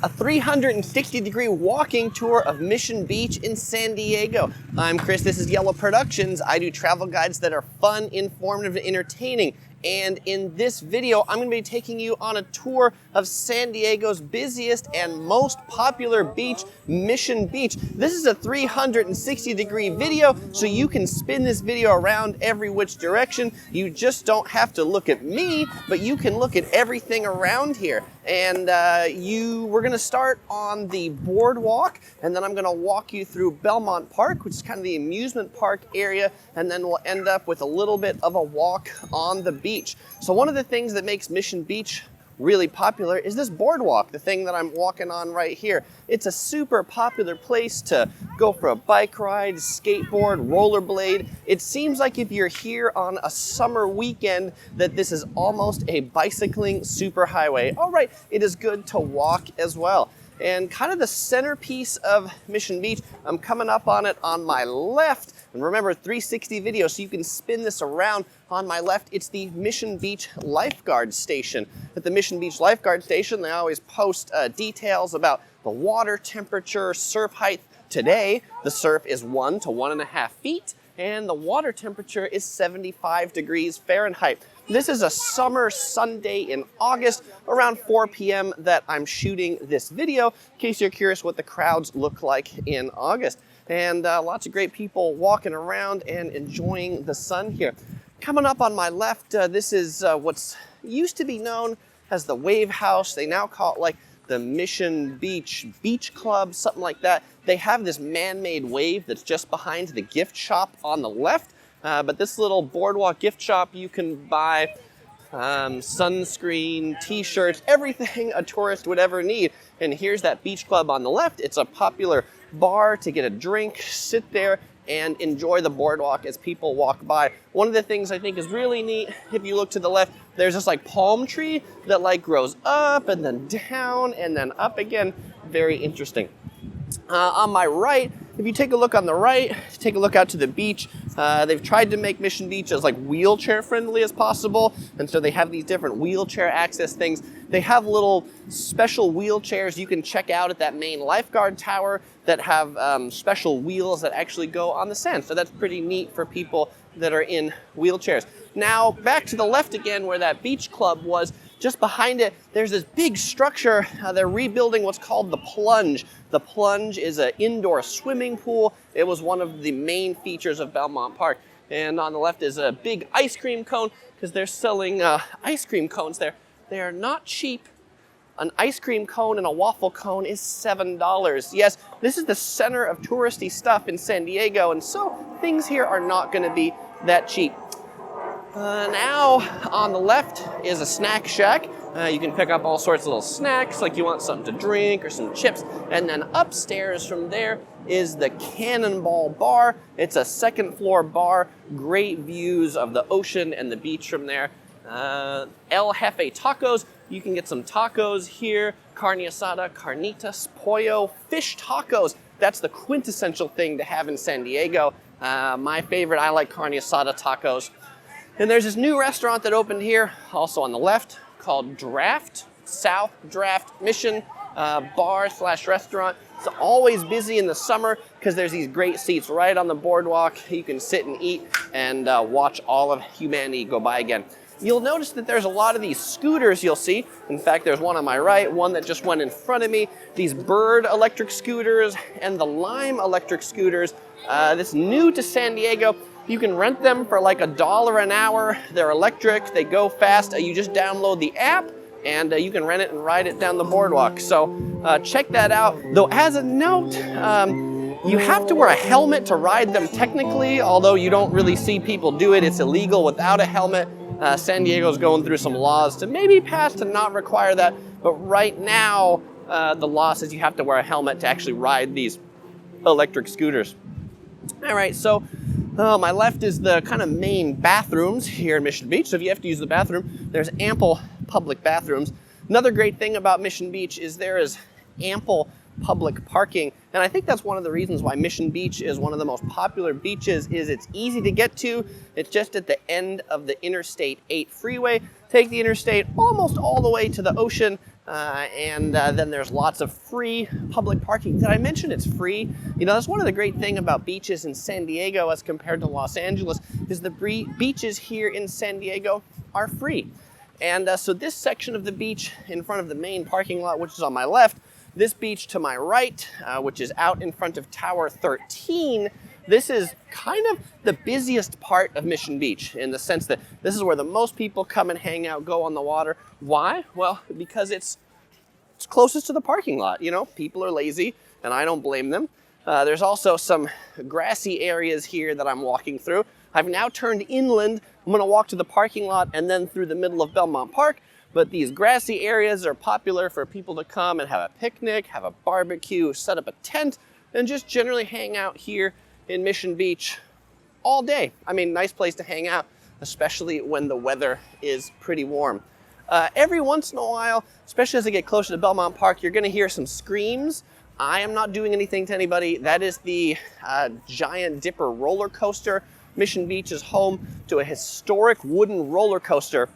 a 360-degree walking tour of Mission Beach in San Diego. I'm Chris, this is Yellow Productions. I do travel guides that are fun, informative, and entertaining. And in this video, I'm going to be taking you on a tour of San Diego's busiest and most popular beach, Mission Beach. This is a 360-degree video, so you can spin this video around every which direction. You just don't have to look at me, but you can look at everything around here. And we're going to start on the boardwalk, and then I'm going to walk you through Belmont Park, which is kind of the amusement park area, and then we'll end up with a little bit of a walk on the beach. So one of the things that makes Mission Beach really popular is this boardwalk, the thing that I'm walking on right here. It's a super popular place to go for a bike ride, skateboard, rollerblade. It seems like if you're here on a summer weekend that this is almost a bicycling superhighway. All right, it is good to walk as well. And kind of the centerpiece of Mission Beach, I'm coming up on it on my left. And remember, 360 video, so you can spin this around. On my left, it's the Mission Beach Lifeguard Station. At the Mission Beach Lifeguard Station, they always post details about the water temperature, surf height. Today, the surf is 1 to 1.5 feet, and the water temperature is 75 degrees Fahrenheit. This is a summer Sunday in August, around 4 p.m. that I'm shooting this video, in case you're curious what the crowds look like in August. And lots of great people walking around and enjoying the sun here. Coming up on my left, this is what's used to be known as the Wave House. They now call it like the Mission Beach Beach Club, something like that. They have this man-made wave that's just behind the gift shop on the left. But this little boardwalk gift shop, you can buy sunscreen, t-shirts, everything a tourist would ever need. And here's that beach club on the left. It's a popular bar to get a drink, sit there, and enjoy the boardwalk as people walk by. One of the things I think is really neat, if you look to the left, there's this like palm tree that like grows up and then down and then up again. Very interesting. On my right, if you take a look on the right, take a look out to the beach. They've tried to make Mission Beach as like wheelchair friendly as possible. And so they have these different wheelchair access things. They have little special wheelchairs you can check out at that main lifeguard tower that have special wheels that actually go on the sand. So that's pretty neat for people that are in wheelchairs. Now back to the left again where that beach club was. Just behind it, there's this big structure. They're rebuilding what's called the Plunge. The Plunge is an indoor swimming pool. It was one of the main features of Belmont Park. And on the left is a big ice cream cone because they're selling ice cream cones there. They are not cheap. An ice cream cone and a waffle cone is $7. Yes, this is the center of touristy stuff in San Diego, and so things here are not going to be that cheap. Now on the left is a snack shack. You can pick up all sorts of little snacks, like you want something to drink or some chips. And then upstairs from there is the Cannonball Bar. It's a second floor bar, great views of the ocean and the beach from there. El Jefe Tacos, you can get some tacos here. Carne asada, carnitas, pollo, fish tacos. That's the quintessential thing to have in San Diego. My favorite, I like carne asada tacos. And there's this new restaurant that opened here, also on the left, called Draft, South Draft Mission bar/restaurant. It's always busy in the summer because there's these great seats right on the boardwalk. You can sit and eat and watch all of humanity go by again. You'll notice that there's a lot of these scooters you'll see. In fact, there's one on my right, one that just went in front of me. These Bird electric scooters and the Lime electric scooters. This new to San Diego. You can rent them for like $1 an hour. They're electric, they go fast. You just download the app and you can rent it and ride it down the boardwalk. So check that out. Though as a note, you have to wear a helmet to ride them technically, although you don't really see people do it. It's illegal without a helmet. San Diego's going through some laws to maybe pass to not require that. But right now, the law says you have to wear a helmet to actually ride these electric scooters. All right, so my left is the kind of main bathrooms here in Mission Beach. So if you have to use the bathroom, there's ample public bathrooms. Another great thing about Mission Beach is there is ample public parking. And I think that's one of the reasons why Mission Beach is one of the most popular beaches is it's easy to get to. It's just at the end of the Interstate 8 freeway. Take the interstate almost all the way to the ocean. Then there's lots of free public parking. Did I mention it's free? You know, that's one of the great things about beaches in San Diego as compared to Los Angeles, is the beaches here in San Diego are free. And so this section of the beach in front of the main parking lot, which is on my left, this beach to my right, which is out in front of Tower 13, this is kind of the busiest part of Mission Beach in the sense that this is where the most people come and hang out, go on the water. Why? Well, because it's closest to the parking lot. You know, people are lazy, and I don't blame them. There's also some grassy areas here that I'm walking through. I've now turned inland. I'm going to walk to the parking lot and then through the middle of Belmont Park. But these grassy areas are popular for people to come and have a picnic, have a barbecue, set up a tent, and just generally hang out here in Mission Beach all day. I mean, nice place to hang out, especially when the weather is pretty warm. Every once in a while, especially as I get closer to Belmont Park, you're going to hear some screams. I am not doing anything to anybody. That is the Giant Dipper roller coaster. Mission Beach is home to a historic wooden roller coaster,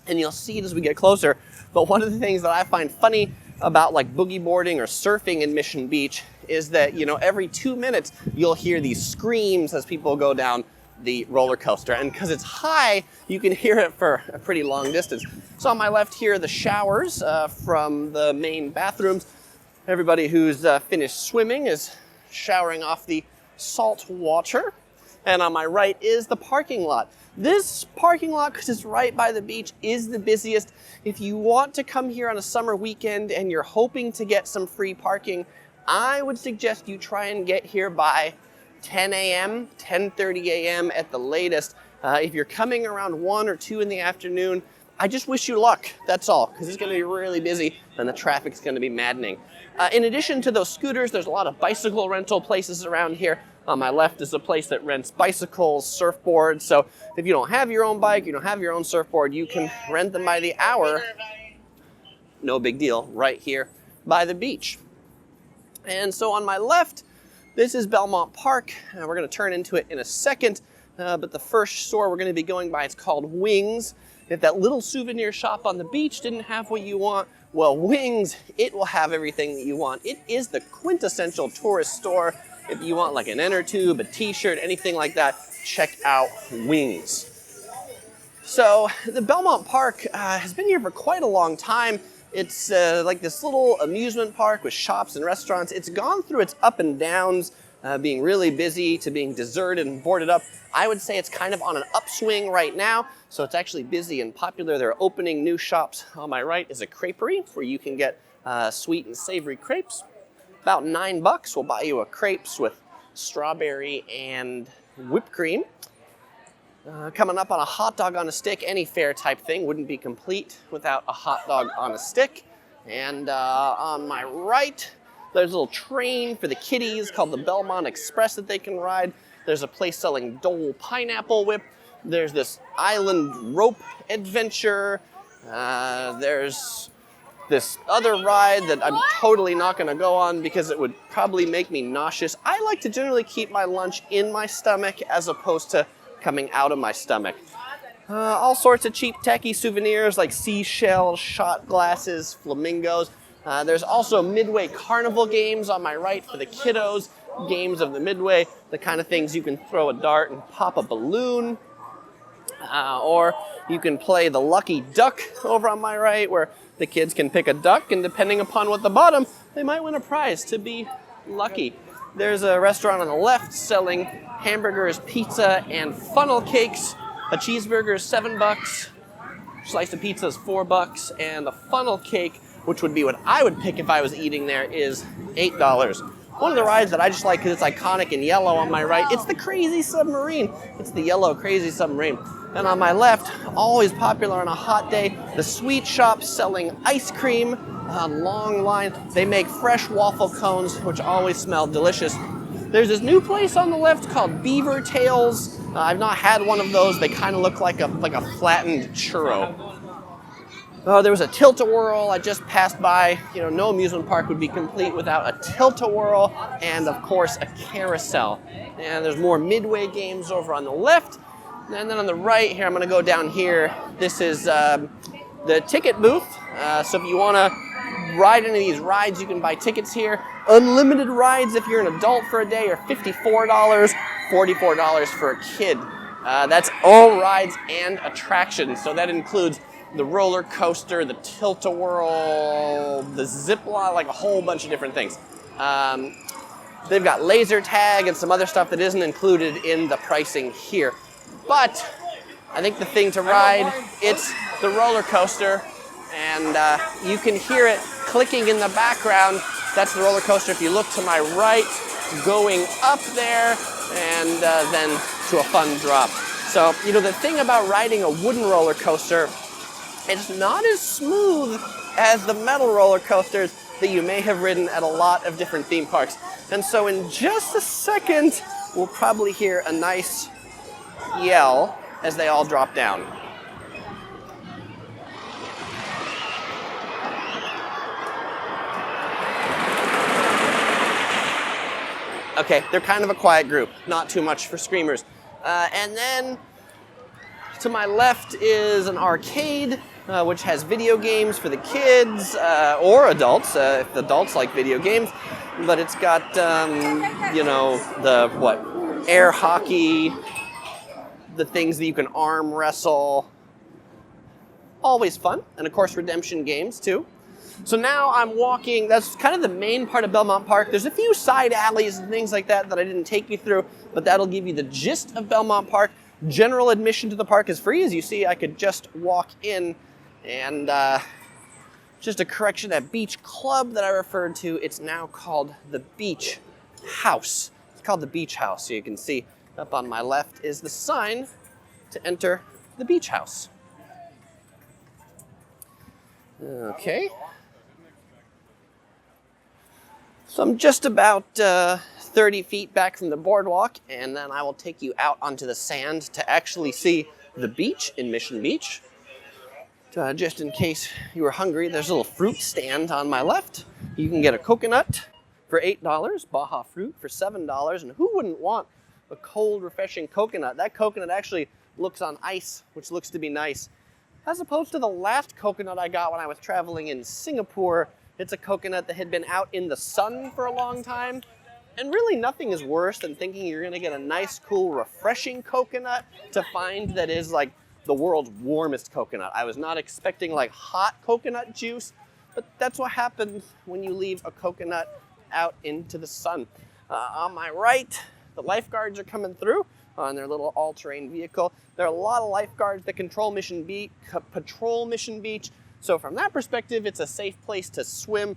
and you'll see it as we get closer. But one of the things that I find funny about like boogie boarding or surfing in Mission Beach is that, you know, every 2 minutes you'll hear these screams as people go down the roller coaster. And because it's high, you can hear it for a pretty long distance. So on my left here are the showers from the main bathrooms. Everybody who's finished swimming is showering off the salt water. And on my right is the parking lot. This parking lot, because it's right by the beach, is the busiest. If you want to come here on a summer weekend and you're hoping to get some free parking, I would suggest you try and get here by 10 a.m., 10:30 a.m. at the latest. If you're coming around 1 or 2 in the afternoon, I just wish you luck, that's all, because it's going to be really busy and the traffic's going to be maddening. In addition to those scooters, there's a lot of bicycle rental places around here. On my left is a place that rents bicycles, surfboards, so if you don't have your own bike, you don't have your own surfboard, you can rent them by the hour. No big deal, right here by the beach. And so on my left, this is Belmont Park. We're going to turn into it in a second, but the first store we're going to be going by is called Wings. If that little souvenir shop on the beach didn't have what you want, well, Wings, it will have everything that you want. It is the quintessential tourist store. If you want like an inner tube, a t-shirt, anything like that, check out Wings. So the Belmont Park has been here for quite a long time. It's like this little amusement park with shops and restaurants. It's gone through its up and downs, being really busy to being deserted and boarded up. I would say it's kind of on an upswing right now, so it's actually busy and popular. They're opening new shops. On my right is a creperie where you can get sweet and savory crepes. About $9 will buy you a crepes with strawberry and whipped cream. Coming up on a hot dog on a stick, any fair type thing wouldn't be complete without a hot dog on a stick. And on my right, there's a little train for the kiddies called the Belmont Express that they can ride. There's a place selling Dole pineapple whip. There's this island rope adventure. There's this other ride that I'm totally not going to go on because it would probably make me nauseous. I like to generally keep my lunch in my stomach as opposed to coming out of my stomach. All sorts of cheap techie souvenirs like seashells, shot glasses, flamingos. There's also Midway Carnival games on my right for the kiddos. Games of the Midway, the kind of things you can throw a dart and pop a balloon. Or you can play the Lucky Duck over on my right where the kids can pick a duck, and depending upon what the bottom, they might win a prize to be lucky. There's a restaurant on the left selling hamburgers, pizza, and funnel cakes. A cheeseburger is $7, slice of pizza is $4, and a funnel cake, which would be what I would pick if I was eating there, is $8. One of the rides that I just like because it's iconic in yellow on my right, it's the Crazy Submarine. It's the yellow Crazy Submarine. And on my left, always popular on a hot day, the sweet shop selling ice cream. A long line. They make fresh waffle cones, which always smell delicious. There's this new place on the left called Beaver Tails. I've not had one of those. They kind of look like a flattened churro. There was a tilt-a-whirl I just passed by. You know, no amusement park would be complete without a tilt-a-whirl and, of course, a carousel. And there's more Midway games over on the left. And then on the right here, I'm going to go down here. This is the ticket booth. So if you want to ride any of these rides, you can buy tickets here. Unlimited rides if you're an adult for a day are $54, $44 for a kid. That's all rides and attractions. So that includes the roller coaster, the tilt-a-whirl, the zip line, like a whole bunch of different things. They've got laser tag and some other stuff that isn't included in the pricing here. But I think the thing to ride, it's the roller coaster, and you can hear it clicking in the background. That's the roller coaster. If you look to my right, going up there, and then to a fun drop. So, you know, the thing about riding a wooden roller coaster, it's not as smooth as the metal roller coasters that you may have ridden at a lot of different theme parks. And so in just a second, we'll probably hear a nice yell as they all drop down. Okay, they're kind of a quiet group, not too much for screamers. And then to my left is an arcade, which has video games for the kids or adults, if the adults like video games. But it's got, you know, the air hockey, the things that you can arm wrestle. Always fun. And of course, redemption games too. So now I'm walking, that's kind of the main part of Belmont Park. There's a few side alleys and things like that that I didn't take you through, but that'll give you the gist of Belmont Park. General admission to the park is free. As you see, I could just walk in, and just a correction, that beach club that I referred to, it's now called the Beach House. It's called the Beach House. So you can see up on my left is the sign to enter the Beach House. Okay. So I'm just about 30 feet back from the boardwalk, and then I will take you out onto the sand to actually see the beach in Mission Beach. Just in case you were hungry, there's a little fruit stand on my left. You can get a coconut for $8, Baja fruit for $7, and who wouldn't want a cold, refreshing coconut? That coconut actually looks on ice, which looks to be nice. As opposed to the last coconut I got when I was traveling in Singapore. It's a coconut that had been out in the sun for a long time. And really nothing is worse than thinking you're gonna get a nice, cool, refreshing coconut to find that is like the world's warmest coconut. I was not expecting like hot coconut juice, but that's what happens when you leave a coconut out into the sun. On my right, the lifeguards are coming through on their little all-terrain vehicle. There are a lot of lifeguards that patrol Mission Beach. So from that perspective, it's a safe place to swim.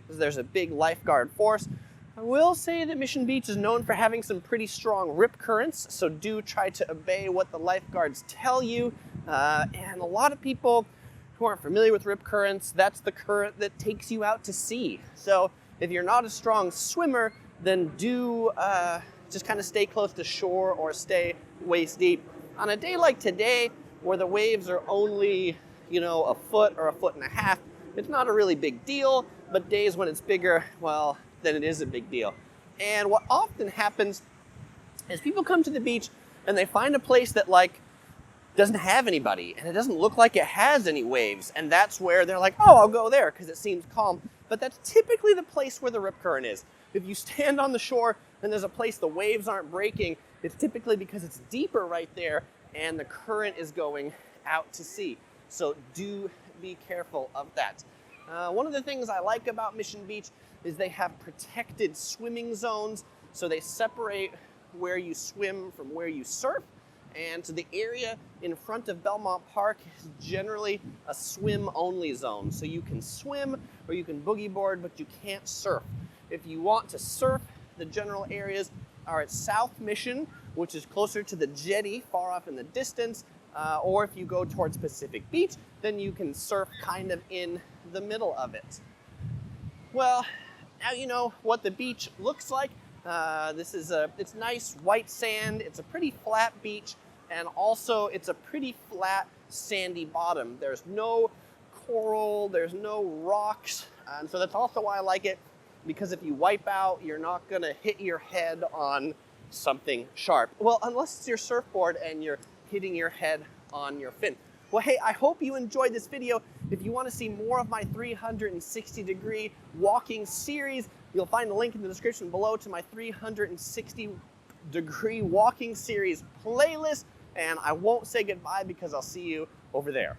There's a big lifeguard force. I will say that Mission Beach is known for having some pretty strong rip currents, so do try to obey what the lifeguards tell you. And a lot of people who aren't familiar with rip currents, that's the current that takes you out to sea. So if you're not a strong swimmer, then do just kind of stay close to shore or stay waist deep. On a day like today, where the waves are only, you know, a foot or a foot and a half, it's not a really big deal, but days when it's bigger, well, then it is a big deal. And what often happens is people come to the beach and they find a place that like doesn't have anybody and it doesn't look like it has any waves, and that's where they're like, oh, I'll go there because it seems calm. But that's typically the place where the rip current is. If you stand on the shore and there's a place the waves aren't breaking, it's typically because it's deeper right there and the current is going out to sea. So do be careful of that. One of the things I like about Mission Beach is they have protected swimming zones. So they separate where you swim from where you surf. And so the area in front of Belmont Park is generally a swim-only zone. So you can swim or you can boogie board, but you can't surf. If you want to surf, the general areas are at South Mission, which is closer to the jetty, far off in the distance. Or if you go towards Pacific Beach, then you can surf kind of in the middle of it. Well, now you know what the beach looks like. It's nice white sand. It's a pretty flat beach, and also it's a pretty flat sandy bottom. There's no coral, there's no rocks, and so that's also why I like it, because if you wipe out, you're not gonna hit your head on something sharp. Well, unless it's your surfboard and you're hitting your head on your fin. Well, hey, I hope you enjoyed this video. If you want to see more of my 360-degree walking series, you'll find the link in the description below to my 360-degree walking series playlist. And I won't say goodbye because I'll see you over there.